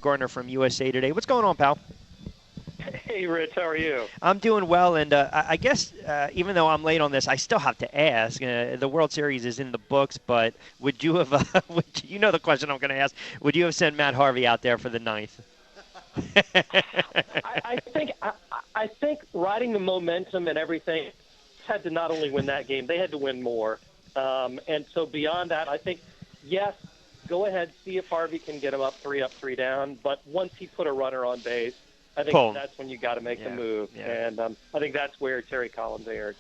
Steve Gardner from USA Today. What's going on, pal? Hey, Rich, how are you? I'm doing well, and I guess even though I'm late on this, I still have to ask. The World Series is in the books, but would you have, you know the question I'm going to ask, would you have sent Matt Harvey out there for the ninth? I think riding the momentum and everything had to not only win that game, they had to win more. And so beyond that, I think, yes, go ahead, see if Harvey can get him up, three down. But once he put a runner on base, I think that's when you got to make the move. Yeah. And I think that's where Terry Collins erred.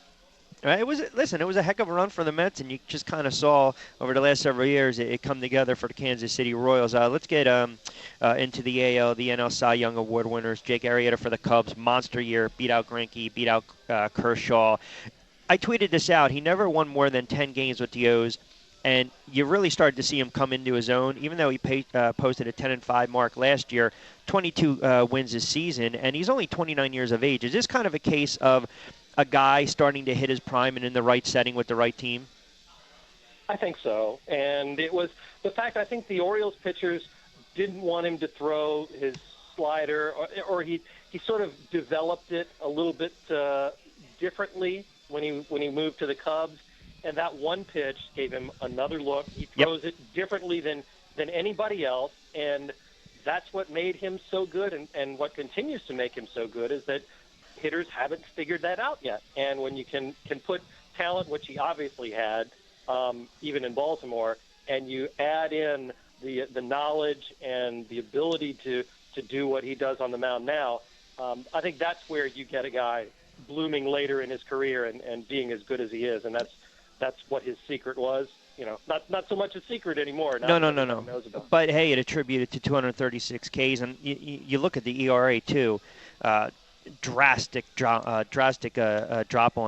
It was a heck of a run for the Mets, and you just kind of saw over the last several years it come together for the Kansas City Royals. Let's get into the AL, the NL Cy Young Award winners. Jake Arrieta for the Cubs, monster year, beat out Greinke, beat out Kershaw. I tweeted this out. He never won more than 10 games with the O's, and you really started to see him come into his own, even though he posted a 10-5 mark last year, 22 wins this season, and he's only 29 years of age. Is this kind of a case of a guy starting to hit his prime and in the right setting with the right team? I think so. And it was the fact I think the Orioles pitchers didn't want him to throw his slider, or he sort of developed it a little bit differently when he moved to the Cubs. And that one pitch gave him another look. He throws it differently than anybody else, and that's what made him so good, and what continues to make him so good is that hitters haven't figured that out yet. And when you can put talent, which he obviously had, even in Baltimore, and you add in the knowledge and the ability to do what he does on the mound now, I think that's where you get a guy blooming later in his career and being as good as he is, and that's what his secret was. You know, not so much a secret ananymore. No. But hey, it attributed to 236 Ks, and you look at the ERA too. Drastic drop on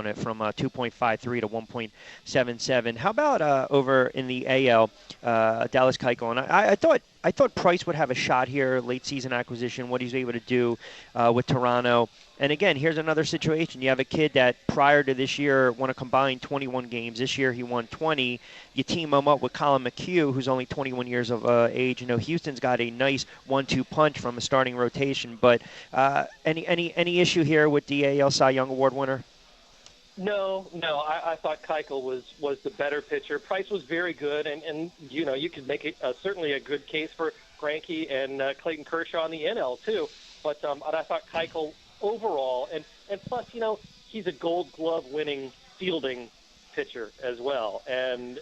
it from 2.53 to 1.77. How about over in the AL, Dallas Keuchel? And I thought Price would have a shot here, late season acquisition, what he's able to do with Toronto. And again, here's another situation. You have a kid that prior to this year won a combined 21 games. This year he won 20. You team him up with Colin McHugh, who's only 21 years of age. You know, Houston's got a nice 1-2 punch from a starting rotation. But any issue here with the AL Cy Young Award winner? No. I thought Keuchel was the better pitcher. Price was very good, and you know, you could make it certainly a good case for Greinke and Clayton Kershaw in the NL too. But I thought Keuchel overall, and plus, you know, he's a Gold Glove winning fielding pitcher as well. And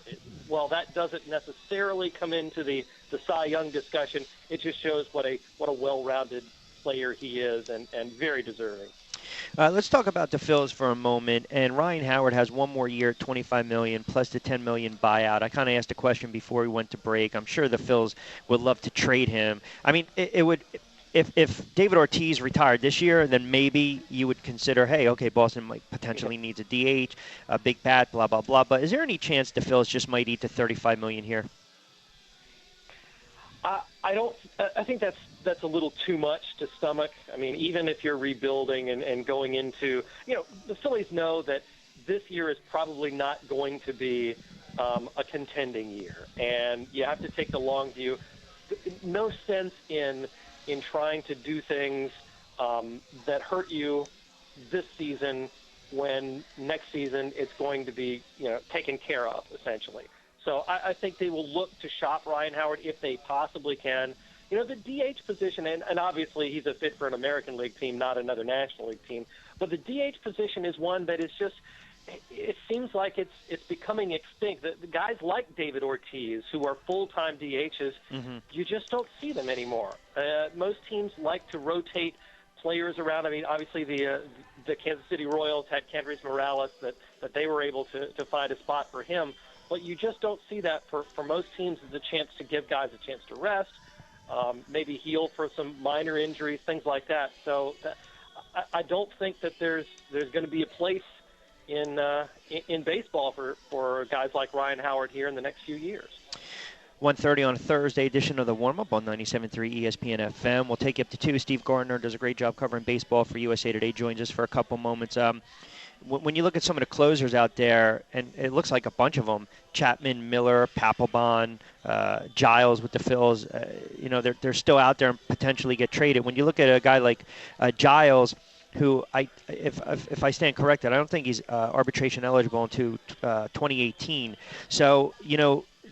while that doesn't necessarily come into the Cy Young discussion, it just shows what a well-rounded player he is, and very deserving. Let's talk about the Phillies for a moment. And Ryan Howard has one more year, $25 million plus the $10 million buyout. I kind of asked a question before we went to break. I'm sure the Phillies would love to trade him. I mean, it would. If David Ortiz retired this year, then maybe you would consider, hey, okay, Boston might potentially needs a DH, a big bat, blah, blah, blah. But is there any chance the Phillies just might eat the $35 million here? I don't. I think that's a little too much to stomach. I mean, even if you're rebuilding and going into, you know, the Phillies know that this year is probably not going to be a contending year, and you have to take the long view. No sense in trying to do things that hurt you this season when next season it's going to be, you know, taken care of, essentially. So I think they will look to shop Ryan Howard if they possibly can. You know, the DH position, and obviously he's a fit for an American League team, not another National League team, but the DH position is one that is just, it seems like it's becoming extinct. The guys like David Ortiz, who are full-time DHs, you just don't see them anymore. Most teams like to rotate players around. I mean, obviously the Kansas City Royals had Kendrys Morales that they were able to find a spot for him, but you just don't see that for most teams as a chance to give guys a chance to rest, maybe heal for some minor injuries, things like that. So I don't think that there's going to be a place in baseball for guys like Ryan Howard here in the next few years. 1:30 on a Thursday edition of the Warm-Up on 97.3 ESPN FM. We'll take you up to 2. Steve Gardner does a great job covering baseball for USA Today. Joins us for a couple moments. when you look at some of the closers out there, and it looks like a bunch of them, Chapman, Miller, Papelbon, Giles with the Phils, they're still out there and potentially get traded. When you look at a guy like Giles, who if I stand corrected, I don't think he's arbitration eligible until 2018. So,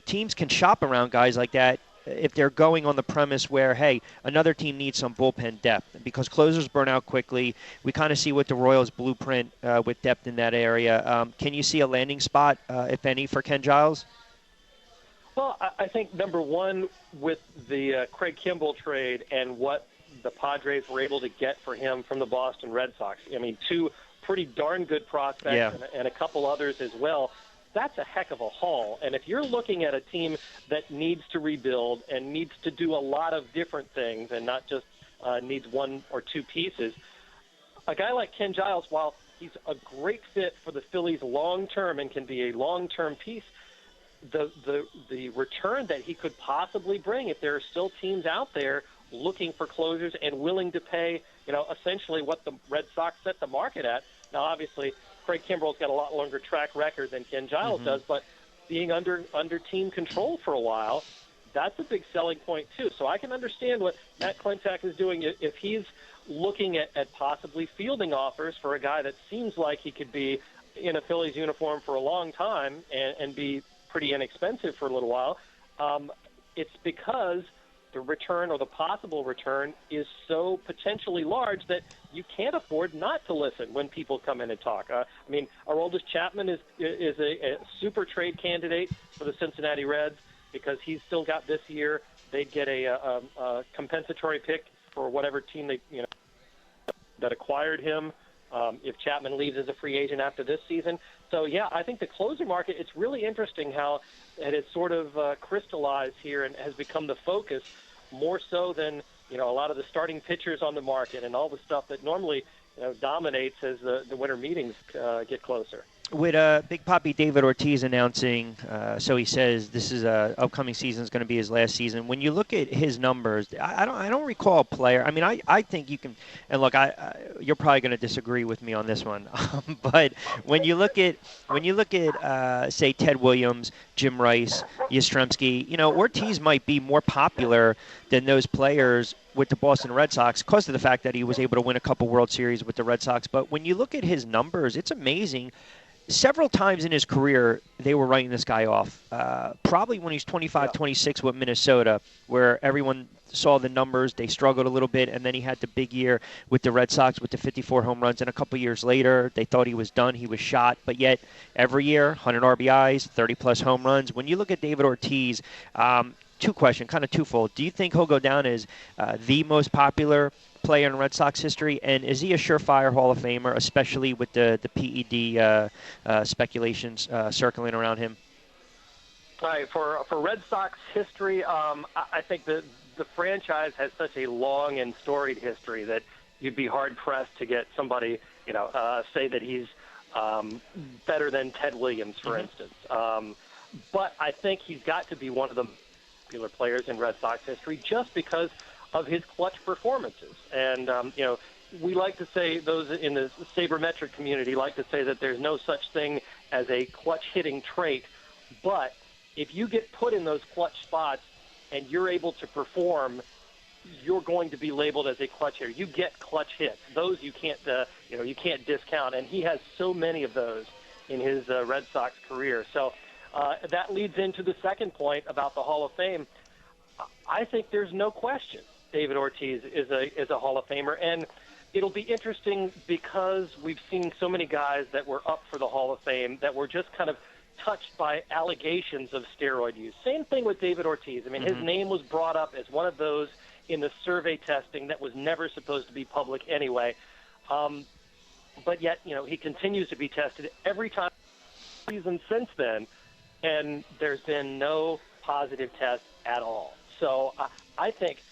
teams can shop around guys like that if they're going on the premise where, hey, another team needs some bullpen depth because closers burn out quickly. We kind of see what the Royals blueprint with depth in that area. Can you see a landing spot, if any, for Ken Giles? Well, I think, number one, with the Craig Kimbrell trade and what the Padres were able to get for him from the Boston Red Sox, I mean, two pretty darn good prospects and a couple others as well. That's a heck of a haul. And if you're looking at a team that needs to rebuild and needs to do a lot of different things and not just needs one or two pieces, a guy like Ken Giles, while he's a great fit for the Phillies long-term and can be a long-term piece, the return that he could possibly bring, if there are still teams out there looking for closers and willing to pay, essentially what the Red Sox set the market at. Now, obviously, Craig Kimbrell's got a lot longer track record than Ken Giles does, but being under team control for a while, that's a big selling point too. So I can understand what Matt Klentak is doing if he's looking at possibly fielding offers for a guy that seems like he could be in a Phillies uniform for a long time and be pretty inexpensive for a little while. It's because the return or the possible return is so potentially large that you can't afford not to listen when people come in and talk. Aroldis Chapman is a super trade candidate for the Cincinnati Reds because he's still got this year. They'd get a compensatory pick for whatever team that acquired him if Chapman leaves as a free agent after this season. So, I think the closer market, it's really interesting how it has sort of crystallized here and has become the focus more so than, a lot of the starting pitchers on the market and all the stuff that normally dominates as the winter meetings get closer. With Big Papi David Ortiz announcing, so he says this is upcoming season is going to be his last season. When you look at his numbers, I don't recall a player. I mean, I think you can. And look, you're probably going to disagree with me on this one, but when you look at say Ted Williams, Jim Rice, Yastrzemski, Ortiz might be more popular than those players with the Boston Red Sox because of the fact that he was able to win a couple World Series with the Red Sox. But when you look at his numbers, it's amazing. Several times in his career, they were writing this guy off. Probably when he's 25, 26 with Minnesota, where everyone saw the numbers. They struggled a little bit, and then he had the big year with the Red Sox with the 54 home runs. And a couple years later, they thought he was done. He was shot. But yet, every year, 100 RBIs, 30-plus home runs. When you look at David Ortiz, two questions, kind of twofold. Do you think he'll go down as the most popular player in Red Sox history, and is he a surefire Hall of Famer, especially with the PED speculations circling around him? All right, for Red Sox history, I think the franchise has such a long and storied history that you'd be hard-pressed to get somebody, say that he's better than Ted Williams, for instance. But I think he's got to be one of the popular players in Red Sox history just because of his clutch performances. And, we like to say, those in the sabermetric community like to say that there's no such thing as a clutch hitting trait. But if you get put in those clutch spots and you're able to perform, you're going to be labeled as a clutch hitter. You get clutch hits. Those you can't discount. And he has so many of those in his Red Sox career. So that leads into the second point about the Hall of Fame. I think there's no question David Ortiz is a Hall of Famer, and it'll be interesting because we've seen so many guys that were up for the Hall of Fame that were just kind of touched by allegations of steroid use. Same thing with David Ortiz. I mean, his name was brought up as one of those in the survey testing that was never supposed to be public anyway. But yet, he continues to be tested every time season since then, and there's been no positive test at all. So I think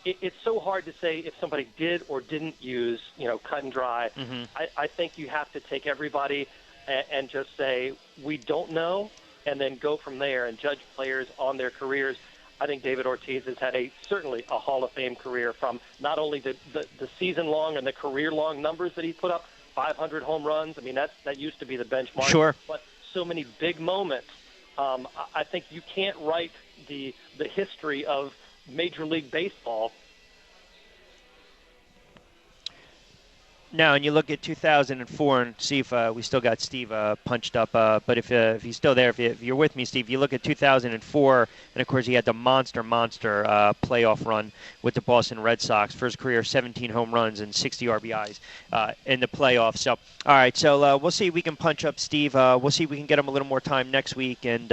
it's so hard to say if somebody did or didn't use, cut and dry. I think you have to take everybody and just say, we don't know, and then go from there and judge players on their careers. I think David Ortiz has had certainly a Hall of Fame career from not only the season-long and the career-long numbers that he put up, 500 home runs. I mean, that used to be the benchmark. Sure. But so many big moments. I think you can't write the history of Major League Baseball. No, and you look at 2004 and see if we still got Steve punched up. But if he's still there, if you're with me, Steve, you look at 2004, and of course he had the monster playoff run with the Boston Red Sox. For his career, 17 home runs and 60 RBIs in the playoffs. So, all right, so we'll see if we can punch up Steve. We'll see if we can get him a little more time next week, and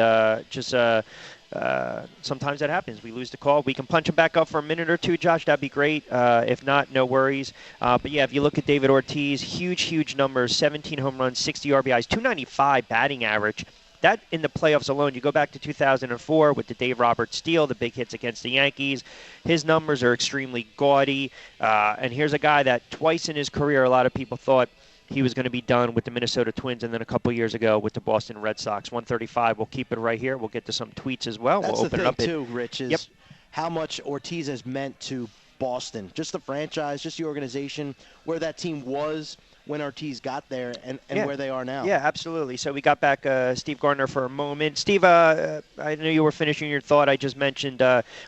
sometimes that happens. We lose the call. We can punch him back up for a minute or two, Josh. That'd be great. If not, no worries. But yeah, if you look at David Ortiz, huge numbers, 17 home runs, 60 RBIs, 295 batting average. That in the playoffs alone, you go back to 2004 with the Dave Roberts steal, the big hits against the Yankees. His numbers are extremely gaudy. And here's a guy that twice in his career, a lot of people thought he was going to be done with the Minnesota Twins, and then a couple years ago with the Boston Red Sox. 135. We'll keep it right here. We'll get to some tweets as well. That's we'll open the it up. thing, too, Rich, is how much Ortiz has meant to Boston. Just the franchise, just the organization, where that team was when Ortiz got there and where they are now. Yeah, absolutely. So we got back Steve Gardner for a moment. Steve, I know you were finishing your thought. I just mentioned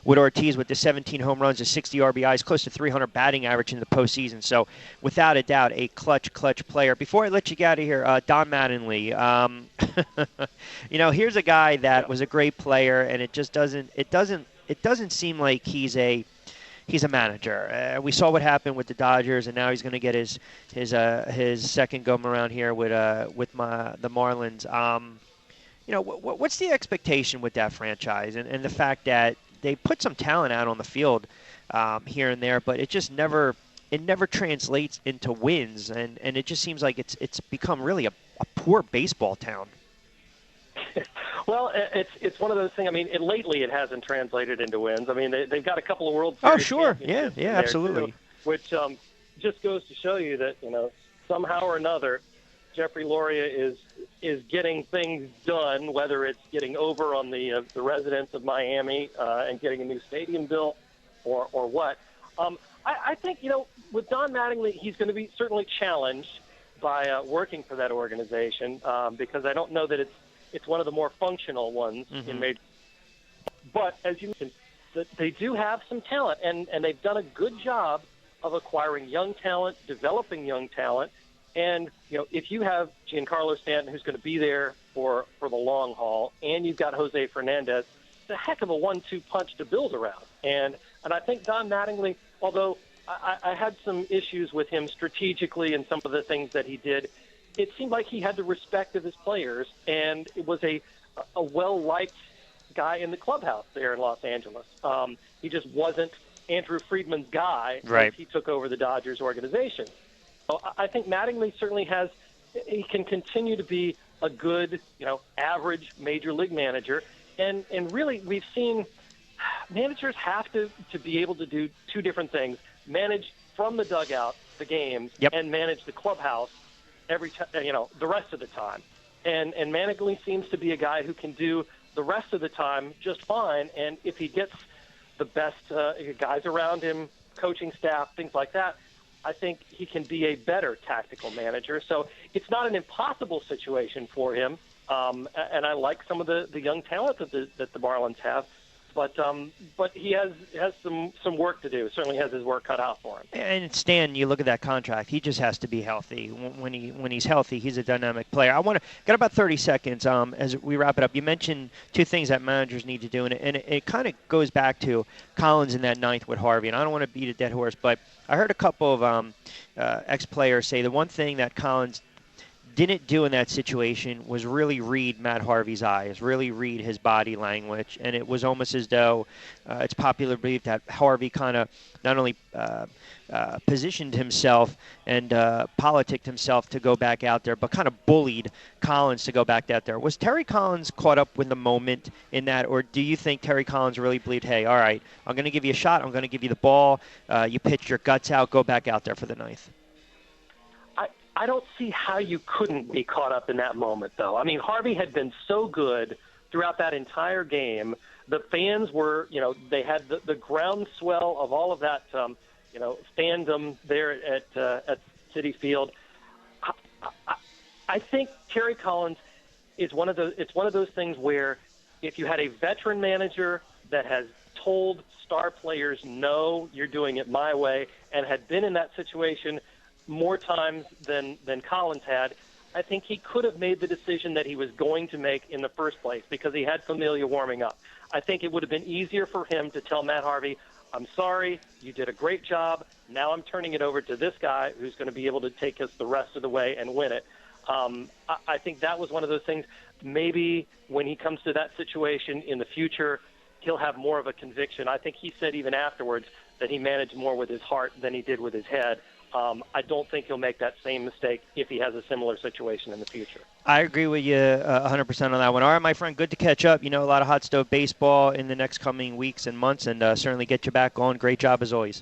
with Ortiz with the 17 home runs, the 60 RBIs, close to 300 batting average in the postseason. So without a doubt, a clutch player. Before I let you get out of here, Don Mattingly, here's a guy that was a great player, and it doesn't seem like he's a manager. We saw what happened with the Dodgers, and now he's going to get his second go around here with the Marlins. What's the expectation with that franchise, and the fact that they put some talent out on the field here and there, but it never translates into wins, and it just seems like it's become really a poor baseball town. Well, it's one of those things. I mean, lately it hasn't translated into wins. I mean, they've got a couple of World Series. Oh, sure, yeah, absolutely. Too, which just goes to show you that somehow or another, Jeffrey Loria is getting things done. Whether it's getting over on the residents of Miami and getting a new stadium built, or what. I think with Don Mattingly, he's going to be certainly challenged by working for that organization because I don't know that it's one of the more functional ones in Major. But as you mentioned, they do have some talent, and they've done a good job of acquiring young talent, developing young talent. And, if you have Giancarlo Stanton, who's going to be there for the long haul, and you've got Jose Fernandez, it's a heck of a 1-2 punch to build around. And I think Don Mattingly, although I had some issues with him strategically and some of the things that he did, it seemed like he had the respect of his players, and it was a well-liked guy in the clubhouse there in Los Angeles. He just wasn't Andrew Friedman's guy right. As he took over the Dodgers organization. So I think Mattingly certainly he can continue to be a good, average major league manager. And really we've seen managers have to be able to do two different things: manage from the dugout the games and manage the clubhouse the rest of the time. And Mattingly seems to be a guy who can do the rest of the time just fine. And if he gets the best guys around him, coaching staff, things like that, I think he can be a better tactical manager. So it's not an impossible situation for him. And I like some of the young talent that the Marlins have. But he has some work to do. Certainly has his work cut out for him. And Stan, you look at that contract. He just has to be healthy. When he's healthy, he's a dynamic player. I got about 30 seconds as we wrap it up. You mentioned two things that managers need to do, and it kind of goes back to Collins in that ninth with Harvey. And I don't want to beat a dead horse, but I heard a couple of ex-players say the one thing that Collins didn't do in that situation was really read Matt Harvey's eyes, really read his body language, and it was almost as though it's popular belief that Harvey kind of not only positioned himself and politicked himself to go back out there, but kind of bullied Collins to go back out there. Was Terry Collins caught up with the moment in that, or do you think Terry Collins really believed, hey, all right, I'm going to give you a shot, I'm going to give you the ball, you pitch your guts out, go back out there for the ninth? I don't see how you couldn't be caught up in that moment, though. I mean, Harvey had been so good throughout that entire game. The fans were, they had the groundswell of all of that, fandom there at Citi Field. I think Terry Collins is it's one of those things where if you had a veteran manager that has told star players, no, you're doing it my way, and had been in that situation more times than Collins had, I think he could have made the decision that he was going to make in the first place because he had Familia warming up. I think it would have been easier for him to tell Matt Harvey, I'm sorry, you did a great job. Now I'm turning it over to this guy who's going to be able to take us the rest of the way and win it. I think that was one of those things. Maybe when he comes to that situation in the future, he'll have more of a conviction. I think he said even afterwards that he managed more with his heart than he did with his head. I don't think he'll make that same mistake if he has a similar situation in the future. I agree with you 100% on that one. All right, my friend, good to catch up. You know, a lot of hot stove baseball in the next coming weeks and months, and certainly get you back on. Great job as always.